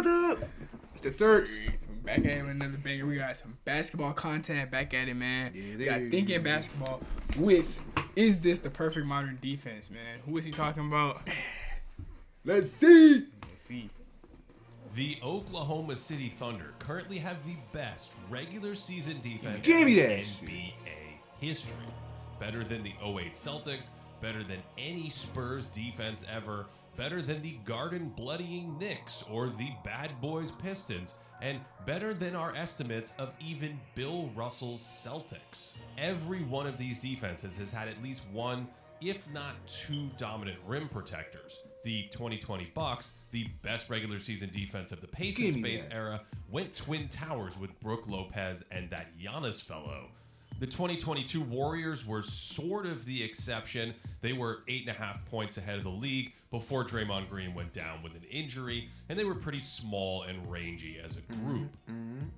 YouTube? It's the Turks. Back at it with another banger. We got some basketball content back at it, man. We got thinking basketball with, is this the perfect modern defense, man? Who is he talking about? Let's see. Let's see. The Oklahoma City Thunder currently have the best regular season defense Give me in that NBA history. Better than the 08 Celtics, better than any Spurs defense ever, better than the Garden Bloodying Knicks or the Bad Boys Pistons, and better than our estimates of even Bill Russell's Celtics. Every one of these defenses has had at least one, if not two, dominant rim protectors. The 2020 Bucks, the best regular season defense of the pace and space era, went twin towers with Brook Lopez and that Giannis fellow. The 2022 Warriors were sort of the exception. They were 8.5 points ahead of the league before Draymond Green went down with an injury, and they were pretty small and rangy as a group.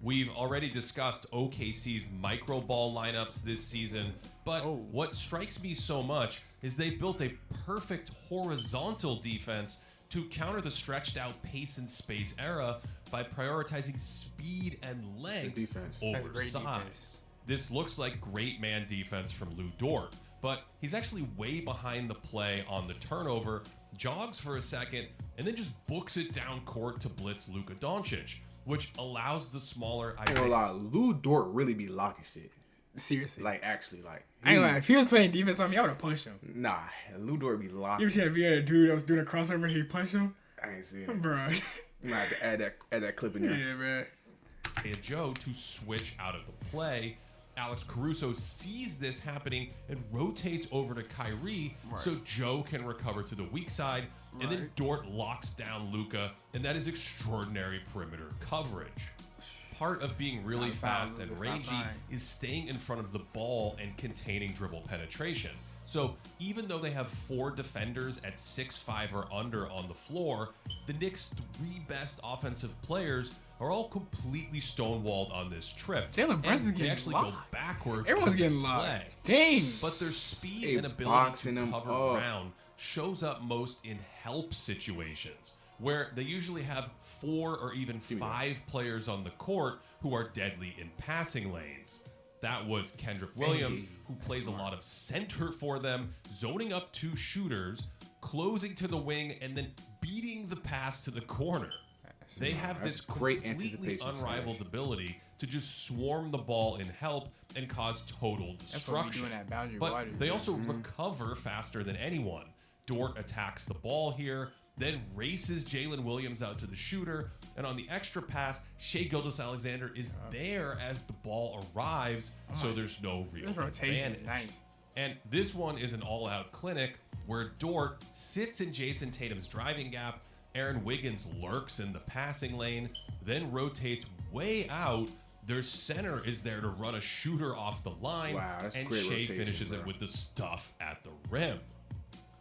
We've already discussed OKC's micro ball lineups this season, but what strikes me so much is they've built a perfect horizontal defense to counter the stretched out pace and space era by prioritizing speed and length over size. This looks like great man defense from Lou Dort, but he's actually way behind the play on the turnover, jogs for a second, and then just books it down court to blitz Luka Doncic, which allows the smaller... I ain't gonna lie, Lou Dort really be locking shit. Seriously. Like, actually, like... I ain't gonna lie, if he was playing defense on me, I would've punched him. Nah, Lou Dort be locking. You ever seen that video of a dude that was doing a crossover and he punched him? I ain't seen it. Bro. You might have to add that clip in there. Yeah, man. And Joe to switch out of the play. Alex Caruso sees this happening and rotates over to Kyrie so Joe can recover to the weak side, and then Dort locks down Luka, and that is extraordinary perimeter coverage. Part of being really fast and rangy is staying in front of the ball and containing dribble penetration. So even though they have 4 defenders at 6'5" or under on the floor, the Knicks' 3 best offensive players are all completely stonewalled on this trip. Jalen Brunson's getting actually locked. Go backwards. Everyone's getting locked. Dang. But their speed and ability to cover ground shows up most in help situations, where they usually have 4 or even 5 players on the court who are deadly in passing lanes. That was Kendrick Williams, who plays a lot of center for them, zoning up 2 shooters, closing to the wing, and then beating the pass to the corner. They have this completely unrivaled ability to just swarm the ball in help and cause total destruction. But they also recover faster than anyone. Dort attacks the ball here, then races Jalen Williams out to the shooter, and on the extra pass, Shai Gilgeous-Alexander is there as the ball arrives, so there's no real advantage. And this one is an all-out clinic where Dort sits in Jason Tatum's driving gap, Aaron Wiggins lurks in the passing lane, then rotates way out. Their center is there to run a shooter off the line, and Shai finishes it with the stuff at the rim.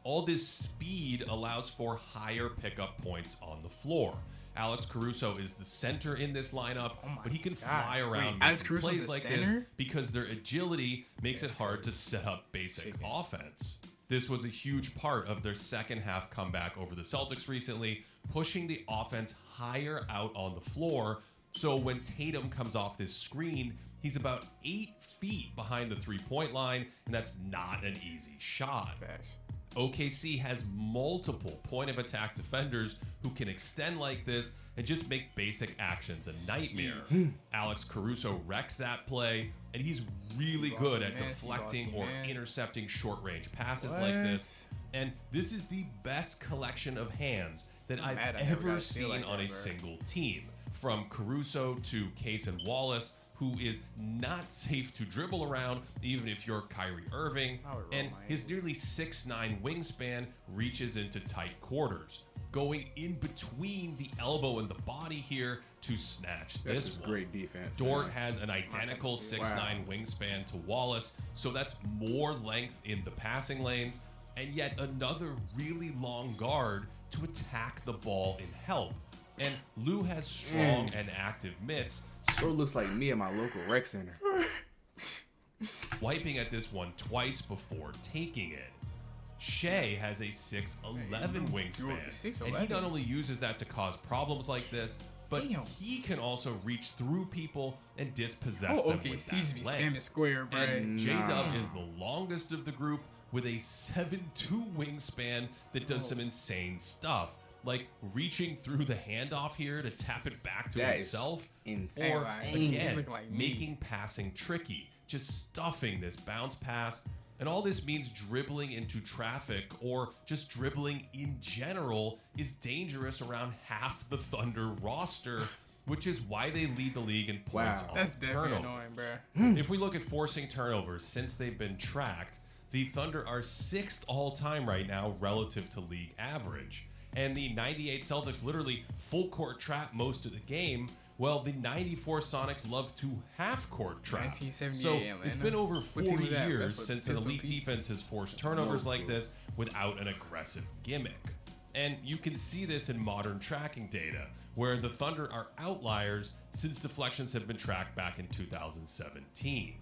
All this speed allows for higher pickup points on the floor. Alex Caruso is the center in this lineup, but he can fly around making plays like this because their agility makes it hard to set up basic offense. This was a huge part of their second half comeback over the Celtics recently, pushing the offense higher out on the floor. So when Tatum comes off this screen, he's about 8 feet behind the 3-point line, and that's not an easy shot. OKC has multiple point of attack defenders who can extend like this and just make basic actions a nightmare. Alex Caruso wrecked that play, and he's really good at deflecting or intercepting short-range passes like this. And this is the best collection of hands that I've ever seen on a single team. From Caruso to Case and Wallace, who is not safe to dribble around, even if you're Kyrie Irving, and his nearly 6'9" wingspan reaches into tight quarters, going in between the elbow and the body here to snatch this one. Great defense. Dort has an identical 6'9" wingspan to Wallace, so that's more length in the passing lanes, and yet another really long guard to attack the ball in help. And Lou has strong and active mitts. Sort of looks like me at my local rec center. Wiping at this one twice before taking it. Shea has a 6'11" wingspan, 6'11". and he not only uses that to cause problems like this, but he can also reach through people and dispossess them with OKC's that be length. spamming square, bro. And J-Dub is the longest of the group with a 7'2" wingspan that does some insane stuff, like reaching through the handoff here to tap it back to himself, or again, making passing tricky, just stuffing this bounce pass. And all this means dribbling into traffic or just dribbling in general is dangerous around half the Thunder roster, which is why they lead the league in points off That's definitely turnover. annoying, bro. If we look at forcing turnovers since they've been tracked, the Thunder are 6th all-time right now relative to league average. And the 98 Celtics literally full court trap most of the game. Well, the 94 Sonics love to half-court trap. 1978 So Atlanta. it's been over 40 years That's since an Pistol elite Pete. defense has forced turnovers like this without an aggressive gimmick. And you can see this in modern tracking data, where the Thunder are outliers since deflections have been tracked back in 2017.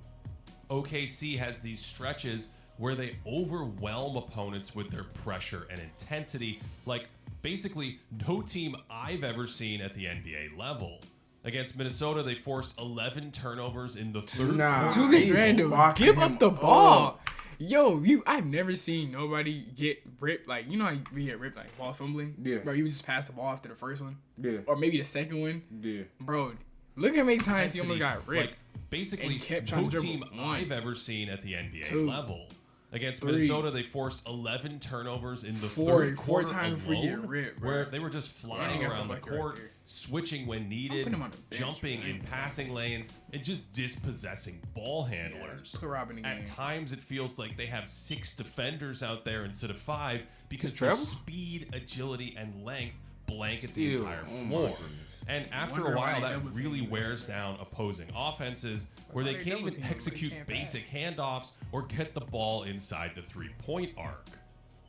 OKC has these stretches where they overwhelm opponents with their pressure and intensity, like basically no team I've ever seen at the NBA level. Against Minnesota, they forced 11 turnovers in the third quarter. Julius Randle, give up the ball. Yo, I've never seen nobody get ripped. Like, you know how we get ripped, like ball fumbling? Yeah. Bro, you would just pass the ball after the first one? Yeah. Or maybe the second one? Yeah. Bro, look how many times he almost got ripped. Like, basically, and kept trying no to dribble. team I've ever seen at the NBA 2, level. Against 3, Minnesota, they forced 11 turnovers in the 4 third quarter times before you get alone, ripped, bro. where they were just flying Yeah, around the bucket right court, there. switching when needed, put him on the bench, jumping in passing lanes, and just dispossessing ball handlers. Put Rob in the game. At times, it feels like they have 6 defenders out there instead of 5 because Just their travel? speed, agility, and length blanket Still, the entire oh my floor. goodness. And after Wonder a why while, they that double really team. wears down opposing offenses where why they they can't double even team them, they execute can't basic handoffs or get the ball inside the three-point arc.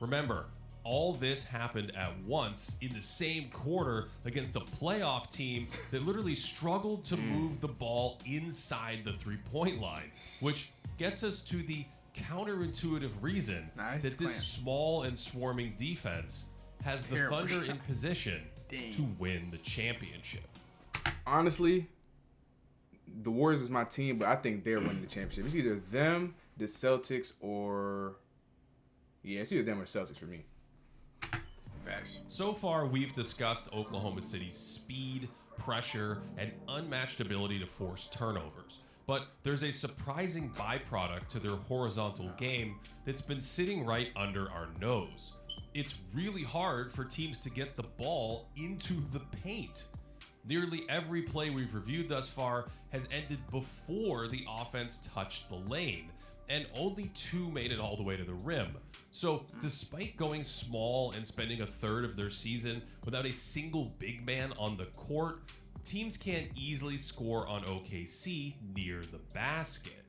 Remember, all this happened at once in the same quarter against a playoff team that literally struggled to move the ball inside the three-point line, which gets us to the counterintuitive reason that this small and swarming defense has the Thunder in position to win the championship. Honestly, the Warriors is my team, but I think they're winning the championship. It's either them, the Celtics, or... Yeah, it's either them or Celtics for me. Facts. So far, we've discussed Oklahoma City's speed, pressure, and unmatched ability to force turnovers. But there's a surprising byproduct to their horizontal game that's been sitting right under our nose. It's really hard for teams to get the ball into the paint. Nearly every play we've reviewed thus far has ended before the offense touched the lane, and only 2 made it all the way to the rim. So despite going small and spending a third of their season without a single big man on the court, teams can't easily score on OKC near the basket.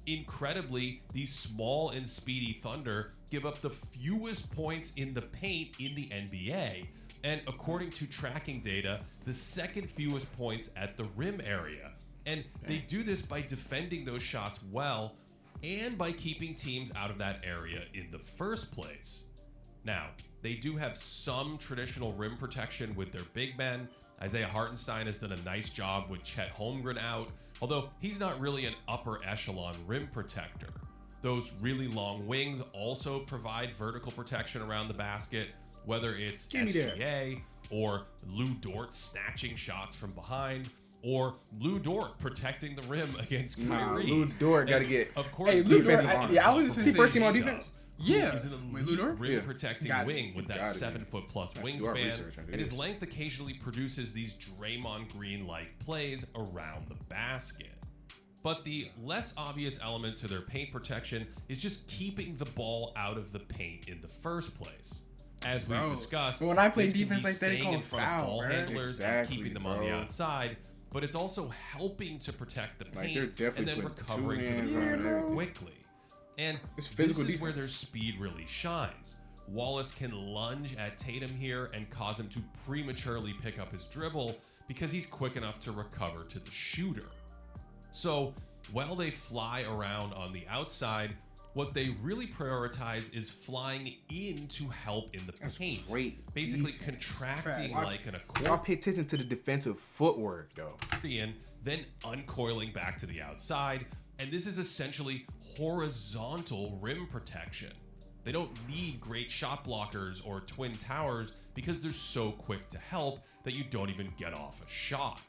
Incredibly, the small and speedy Thunder give up the fewest points in the paint in the NBA, and according to tracking data, the second fewest points at the rim area. And they do this by defending those shots well and by keeping teams out of that area in the first place. Now, they do have some traditional rim protection with their big men. Isaiah Hartenstein has done a nice job with Chet Holmgren out, although he's not really an upper echelon rim protector. Those really long wings also provide vertical protection around the basket, whether it's SGA or Lou Dort snatching shots from behind, or Lou Dort protecting the rim against Kyrie. Lou Dort got to get... Of course, Hey, Lou Dort, I was just first team on defense. Yeah. He's an Wait, Lou Dort? rim protecting wing with that Got it. 7-foot plus wingspan, and his length occasionally produces these Draymond Green-like plays around the basket. But the less obvious element to their paint protection is just keeping the ball out of the paint in the first place. As we've discussed, when I play this can defense be like that, they staying call in front of foul, ball bro. handlers and Exactly, keeping them on the bro. outside, but it's also helping to protect the Like, paint they're and definitely then putting recovering 2 to the hands on rim everything. quickly. And It's this physical is defense. where their speed really shines. Wallace can lunge at Tatum here and cause him to prematurely pick up his dribble because he's quick enough to recover to the shooter. So while they fly around on the outside, What they really prioritize is flying in to help in the paint. Great basically defense. Contracting like an Y'all accordion. pay attention to the defensive footwork, though. Then uncoiling back to the outside, and this is essentially horizontal rim protection. They don't need great shot blockers or twin towers because they're so quick to help that you don't even get off a shot.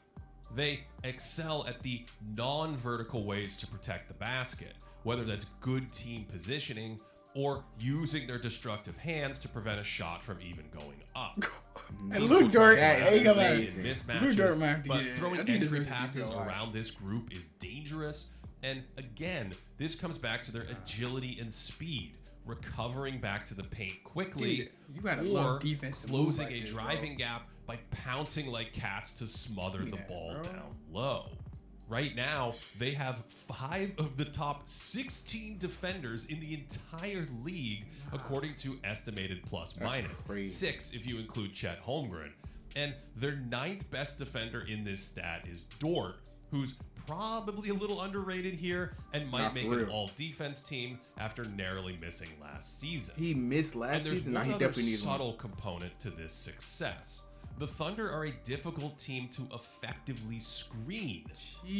They excel at the non-vertical ways to protect the basket, whether that's good team positioning or using their destructive hands to prevent a shot from even going up. And Luke Dort, but throwing entry passes around this group is dangerous. And again, this comes back to their agility and speed, recovering back to the paint quickly, you gotta or love defense to closing like a this, driving gap by pouncing like cats to smother the ball down low. Right now, they have 5 of the top 16 defenders in the entire league, according to estimated plus minus. 6 if you include Chet Holmgren. And their 9th best defender in this stat is Dort, who's probably a little underrated here and might make an all-defense team after narrowly missing last season. He missed last season. Now he definitely needs one. Subtle component to this success. The Thunder are a difficult team to effectively screen.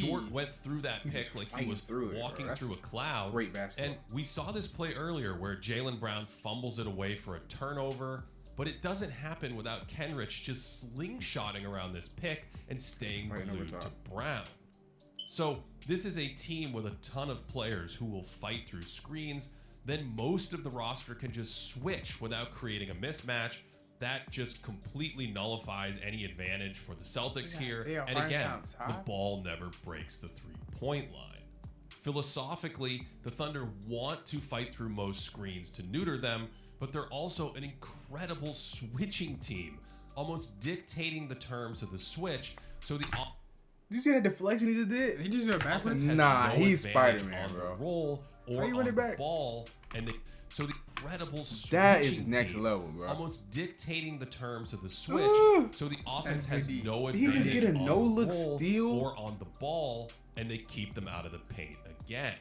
Dort went through that pick like he was walking through a cloud. Great basketball. And we saw this play earlier where Jaylen Brown fumbles it away for a turnover, but it doesn't happen without Kenrich just slingshotting around this pick and staying glued to Brown. So this is a team with a ton of players who will fight through screens. Then most of the roster can just switch without creating a mismatch. That just completely nullifies any advantage for the Celtics here. And again, the ball never breaks the three-point line. Philosophically, the Thunder want to fight through most screens to neuter them, but they're also an incredible switching team, almost dictating the terms of the switch. So the Did you see that deflection he just did? He just went backwards. Nah, he's advantage Spider-Man, on bro. the roll or on the ball, and so the incredible switching that is next team, level, bro. almost dictating the terms of the switch. So the offense has no advantage. He just get a on no-look the roll steal or on the ball, and they keep them out of the paint again.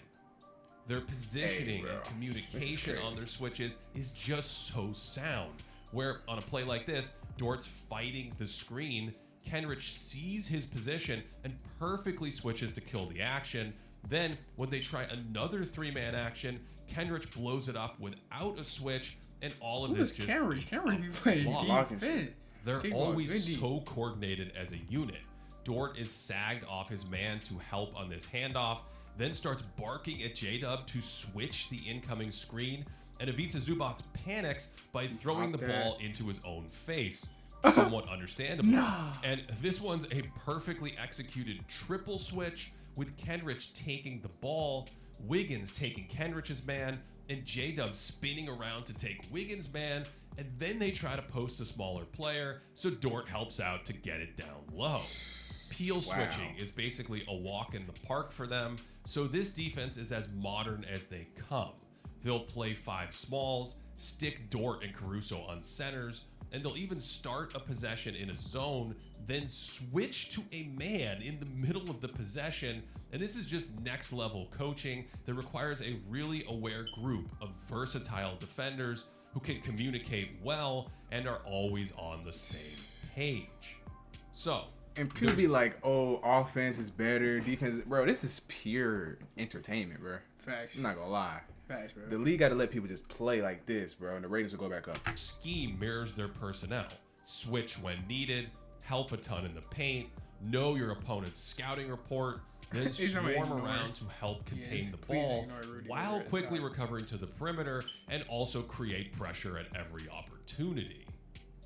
Their positioning and communication on their switches is just so sound. Where on a play like this, Dort's fighting the screen. Kenrich sees his position and perfectly switches to kill the action. Then, when they try another 3-man action, Kenrich blows it up without a switch, and all of this just Kenrich be playing defense. They're always so coordinated as a unit. Dort is sagged off his man to help on this handoff, then starts barking at J-Dub to switch the incoming screen, and Ivica Zubac panics by throwing the ball into his own face. Somewhat understandable. And this one's a perfectly executed triple switch with Kenrich taking the ball, Wiggins taking Kenrich's man, and J-Dub spinning around to take Wiggins' man, and then they try to post a smaller player, so Dort helps out to get it down low. Peel switching is basically a walk in the park for them, so this defense is as modern as they come. They'll play 5 smalls, stick Dort and Caruso on centers, and they'll even start a possession in a zone, then switch to a man in the middle of the possession. And this is just next level coaching that requires a really aware group of versatile defenders who can communicate well and are always on the same page. So, and people be like, oh, offense is better, defense, bro, this is pure entertainment, bro. Facts. I'm not gonna lie. Facts, bro. The league got to let people just play like this, bro, and the ratings will go back up. Scheme mirrors their personnel. Switch when needed, help a ton in the paint, know your opponent's scouting report, then swarm around to help contain the ball while quickly recovering to the perimeter and also create pressure at every opportunity.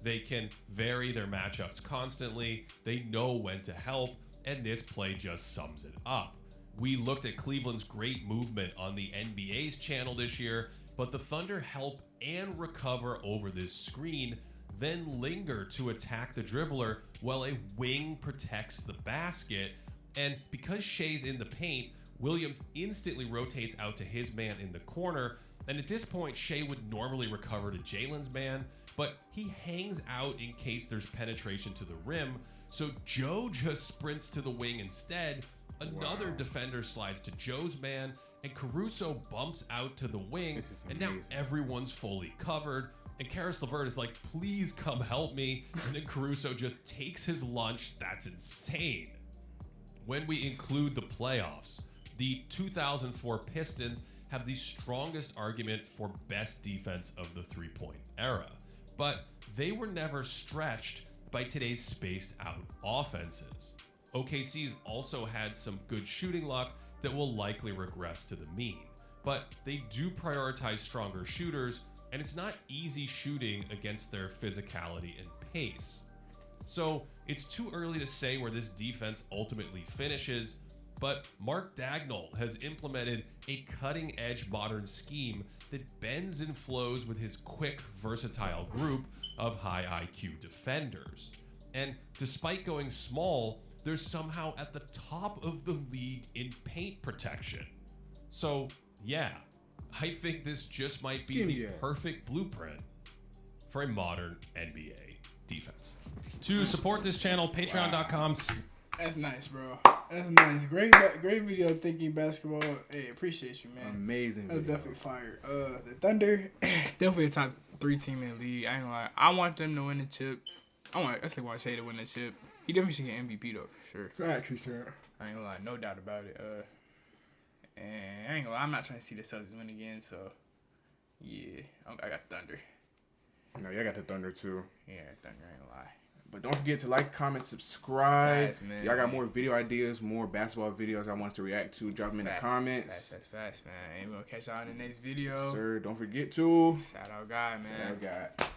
They can vary their matchups constantly, they know when to help, and this play just sums it up. We looked at Cleveland's great movement on the NBA's channel this year, but the Thunder help and recover over this screen, then linger to attack the dribbler while a wing protects the basket. And because Shea's in the paint, Williams instantly rotates out to his man in the corner, and at this point Shea would normally recover to Jalen's man, but he hangs out in case there's penetration to the rim, so Joe just sprints to the wing instead. Another defender slides to Joe's man, and Caruso bumps out to the wing, and now everyone's fully covered. And Karis LeVert is like, please come help me. And then Caruso just takes his lunch. That's insane. When we include the playoffs, the 2004 Pistons have the strongest argument for best defense of the three-point era. But they were never stretched by today's spaced out offenses. OKC's also had some good shooting luck that will likely regress to the mean. But they do prioritize stronger shooters, and it's not easy shooting against their physicality and pace. So it's too early to say where this defense ultimately finishes, but Mark Dagnall has implemented a cutting-edge modern scheme that bends and flows with his quick, versatile group of high IQ defenders. And despite going small, they're somehow at the top of the league in paint protection. So yeah, I think this just might be the perfect blueprint for a modern NBA defense. To support this channel, patreon.com. That's nice, bro. That's nice. Great video thinking basketball. Hey, appreciate you, man. Amazing. That's definitely fire. The Thunder, definitely a top 3 team in the league. I ain't gonna lie. I want them to win the chip. I actually want Shea to win the chip. He definitely should get MVP though, for sure. Facts, sure. I ain't gonna lie, no doubt about it. And I ain't gonna lie, I'm not trying to see the Celtics win again, so yeah, I got Thunder. No, I got the Thunder too. Yeah, Thunder, I ain't gonna lie. But don't forget to like, comment, subscribe. Fast, man. Y'all got more video ideas, more basketball videos I want us to react to. Drop them in the comments. Fast, man. And we'll catch y'all in the next video. Sir, don't forget to shout out God, man. Shout out God.